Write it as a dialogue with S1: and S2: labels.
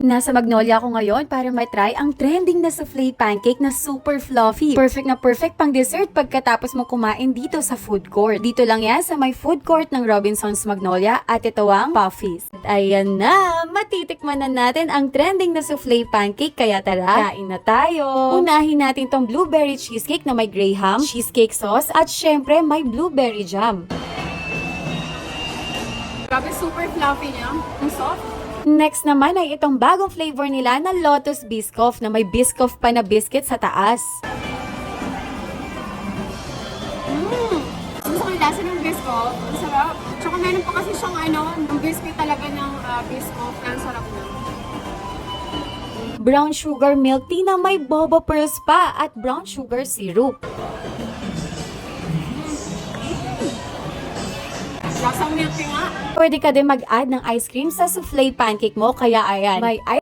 S1: Nasa Magnolia ako ngayon para matry ang trending na souffle pancake na super fluffy. Perfect na perfect pang dessert pagkatapos mo kumain dito sa food court. Dito lang yan sa may food court ng Robinson's Magnolia at ito ang Puffies. At ayan na, matitikman na natin ang trending na souffle pancake kaya tara, kain na tayo. Unahin natin tong blueberry cheesecake na may graham, cheesecake sauce at syempre may blueberry jam.
S2: Grabe, super fluffy niya. Ang soft.
S1: Next naman ay itong bagong flavor nila na Lotus Biscoff na may Biscoff pa na biscuit sa taas.
S2: Gusto ko yung lasa ng Biscoff. Ang sarap. Tsaka meron pa kasi siyang yung biscuit talaga ng Biscoff. Ang sarap na.
S1: Brown sugar milk tea na may boba pearls pa at brown sugar syrup.
S2: Lasang milk tea nga.
S1: Pwede ka din mag-add ng ice cream sa souffle pancake mo kaya ayan, may